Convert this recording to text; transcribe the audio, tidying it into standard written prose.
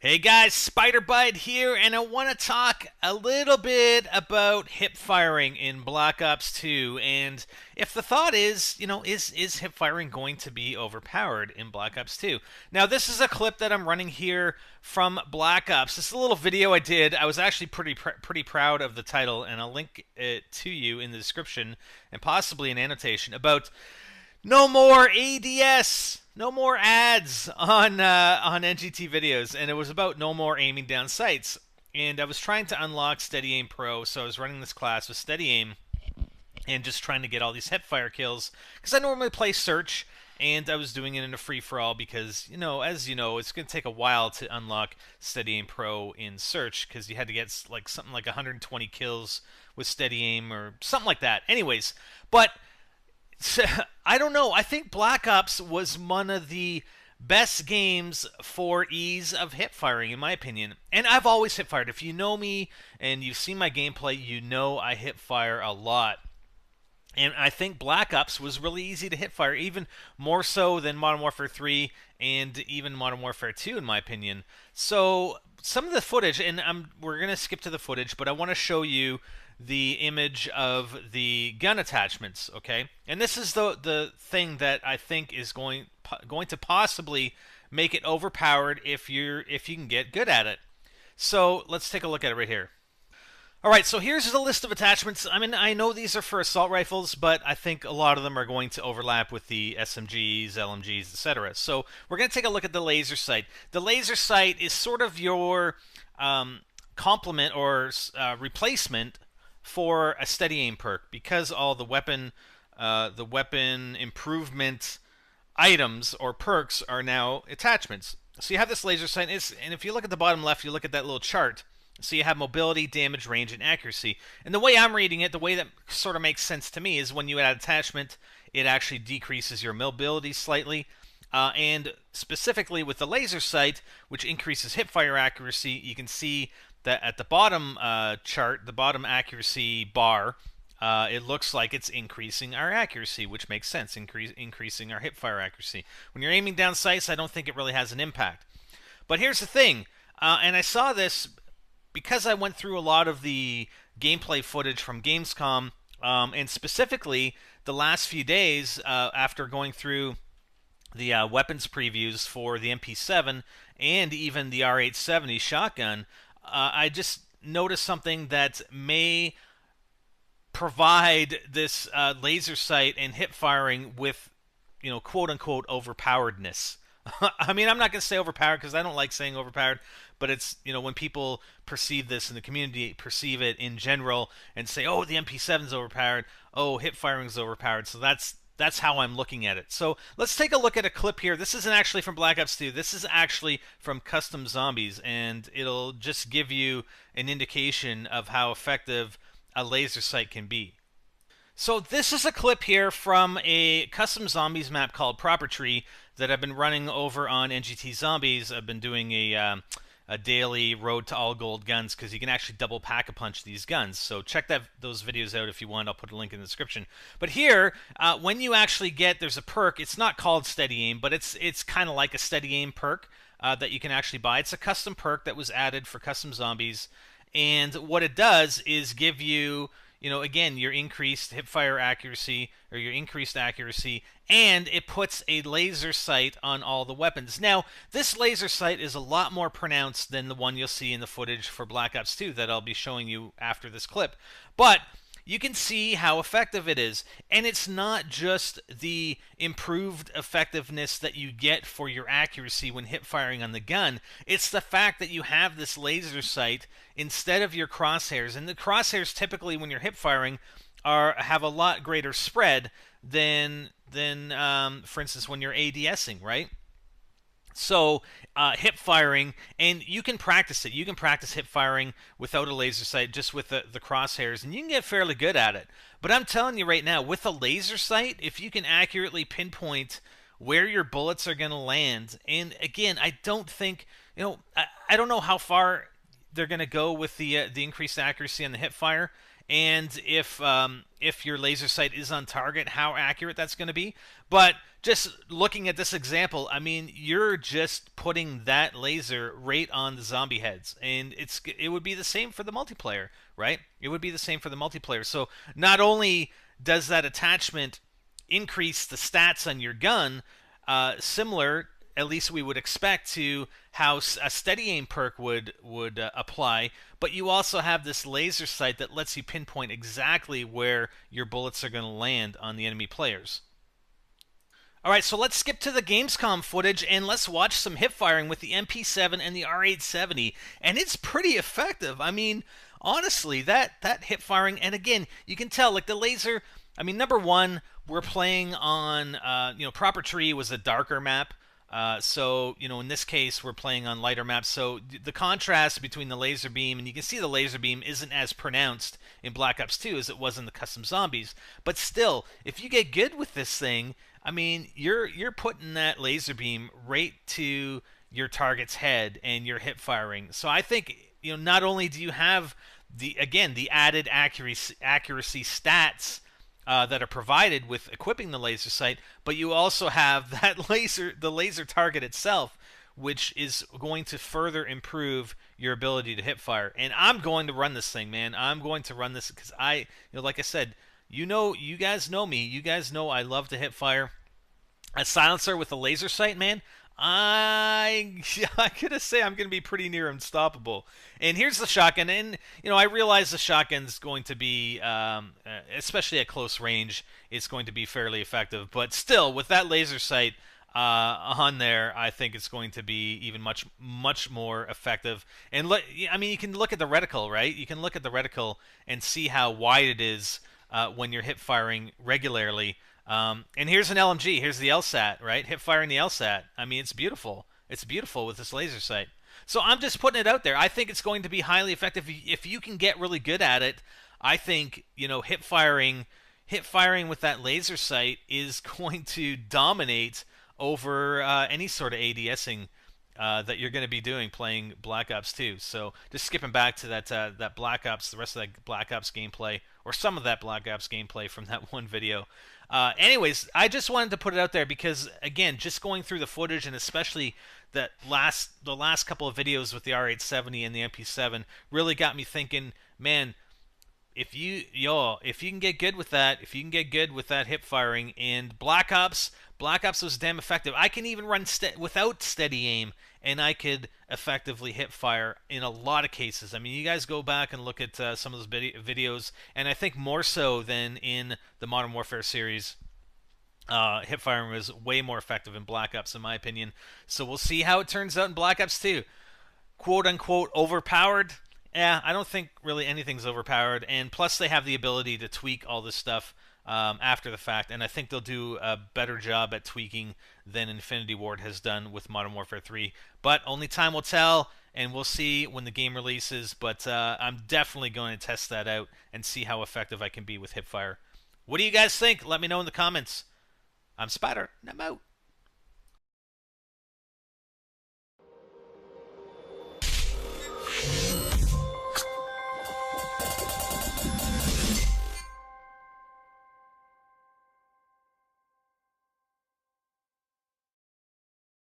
Hey guys, Spider here, and I want to talk a little bit about hip firing in Black Ops 2. And if the thought is, is hip firing going to be overpowered in Black Ops 2? Now, this is a clip that I'm running here from Black Ops. This is a little video I did. I was actually pretty proud of the title, and I'll link it to you in the description and possibly an annotation about no more ADS. No more ads on NGT videos, and it was about no more aiming down sights. And I was trying to unlock Steady Aim Pro, so I was running this class with Steady Aim and just trying to get all these hipfire kills because I normally play Search, and I was doing it in a free-for-all because, as you know, it's going to take a while to unlock Steady Aim Pro in Search because you had to get something like 120 kills with Steady Aim or something like that. Anyways, but I don't know. I think Black Ops was one of the best games for ease of hip firing, in my opinion. And I've always hip fired. If you know me and you've seen my gameplay, you know I hip fire a lot. And I think Black Ops was really easy to hip fire, even more so than Modern Warfare 3 and even Modern Warfare 2, in my opinion. So some of the footage, and we're going to skip to the footage, but I want to show you the image of the gun attachments, okay? And this is the thing that I think is going to possibly make it overpowered if you can get good at it. So let's take a look at it right here. All right, so here's the list of attachments. I mean, I know these are for assault rifles, but I think a lot of them are going to overlap with the SMGs, LMGs, etc. So we're going to take a look at the laser sight. The laser sight is sort of your complement or replacement for a Steady Aim perk, because all the weapon improvement items or perks are now attachments. So you have this laser sight, and if you look at the bottom left, you look at that little chart. So you have mobility, damage, range, and accuracy. And the way I'm reading it, the way that sort of makes sense to me is when you add attachment, it actually decreases your mobility slightly. And specifically with the laser sight, which increases hipfire accuracy, you can see that at the bottom chart, the bottom accuracy bar, it looks like it's increasing our accuracy, which makes sense, increasing our hipfire accuracy. When you're aiming down sights, I don't think it really has an impact. But here's the thing, and I saw this because I went through a lot of the gameplay footage from Gamescom, and specifically the last few days after going through the weapons previews for the MP7 and even the R870 shotgun, I just noticed something that may provide this laser sight and hip firing with, quote-unquote overpoweredness. I mean, I'm not going to say overpowered because I don't like saying overpowered, but it's, when people perceive this in the community, perceive it in general and say, oh, the MP7's overpowered, oh, hip firing's overpowered. So that's how I'm looking at it. So let's take a look at a clip here. This isn't actually from Black Ops 2. This is actually from Custom Zombies, and it'll just give you an indication of how effective a laser sight can be. So this is a clip here from a Custom Zombies map called Proper Tree that I've been running over on NGT Zombies. I've been doing a daily road to all gold guns because you can actually double pack-a-punch these guns. So check those videos out if you want. I'll put a link in the description. But here, when you actually there's a perk. It's not called Steady Aim, but it's kind of like a Steady Aim perk that you can actually buy. It's a custom perk that was added for Custom Zombies, and what it does is give you, again, your increased hipfire accuracy or your increased accuracy, and it puts a laser sight on all the weapons. Now, this laser sight is a lot more pronounced than the one you'll see in the footage for Black Ops 2 that I'll be showing you after this clip. But you can see how effective it is. And it's not just the improved effectiveness that you get for your accuracy when hip firing on the gun. It's the fact that you have this laser sight instead of your crosshairs. And the crosshairs typically when you're hip firing have a lot greater spread than for instance, when you're ADSing, right? So hip firing, and you can practice it. You can practice hip firing without a laser sight, just with the crosshairs, and you can get fairly good at it. But I'm telling you right now, with a laser sight, if you can accurately pinpoint where your bullets are going to land, and again, I don't think, I don't know how far they're going to go with the increased accuracy on the hip fire. and if your laser sight is on target, how accurate that's going to be. But just looking at this example, I mean, you're just putting that laser right on the zombie heads, and it would be the same for the multiplayer, right? It would be the same for the multiplayer. So not only does that attachment increase the stats on your gun, similar, at least we would expect, to how a steady aim perk would apply. But you also have this laser sight that lets you pinpoint exactly where your bullets are going to land on the enemy players. All right, so let's skip to the Gamescom footage and let's watch some hip firing with the MP7 and the R870, and it's pretty effective. I mean, honestly, that hip firing, and again, you can tell like the laser. I mean, number one, we're playing on Proper Tree was a darker map. So, in this case, we're playing on lighter maps. So the contrast between the laser beam, and you can see the laser beam isn't as pronounced in Black Ops 2 as it was in the Custom Zombies. But still, if you get good with this thing, I mean, you're putting that laser beam right to your target's head and you're hip firing. So I think, not only do you have the added accuracy stats that are provided with equipping the laser sight, but you also have the laser target itself, which is going to further improve your ability to hip fire. And I'm going to run this thing, man. I'm going to run this because like I said, you guys know me. You guys know I love to hip fire. A silencer with a laser sight, man. I gotta say I'm gonna be pretty near unstoppable. And here's the shotgun, and I realize the shotgun's going to be, especially at close range, it's going to be fairly effective. But still, with that laser sight on there, I think it's going to be even much more effective. And I mean, you can look at the reticle, right? You can look at the reticle and see how wide it is when you're hip firing regularly. And here's an LMG. Here's the LSAT, right? Hip firing the LSAT. I mean, it's beautiful. It's beautiful with this laser sight. So I'm just putting it out there. I think it's going to be highly effective if you can get really good at it. I think hip firing with that laser sight is going to dominate over any sort of ADSing that you're going to be doing playing Black Ops 2. So just skipping back to that Black Ops, the rest of that Black Ops gameplay, or some of that Black Ops gameplay from that one video. Anyways, I just wanted to put it out there because, again, just going through the footage and especially the last couple of videos with the R870 and the MP7 really got me thinking, man, if you can get good with that, hip firing, and Black Ops was damn effective. I can even run without steady aim, and I could effectively hip fire in a lot of cases. I mean, you guys go back and look at some of those videos, and I think more so than in the Modern Warfare series, hip firing was way more effective in Black Ops, in my opinion. So we'll see how it turns out in Black Ops 2. Quote unquote overpowered. Yeah, I don't think really anything's overpowered, and plus they have the ability to tweak all this stuff after the fact, and I think they'll do a better job at tweaking than Infinity Ward has done with Modern Warfare 3. But only time will tell, and we'll see when the game releases, but I'm definitely going to test that out and see how effective I can be with hipfire. What do you guys think? Let me know in the comments. I'm Spider, and I'm out.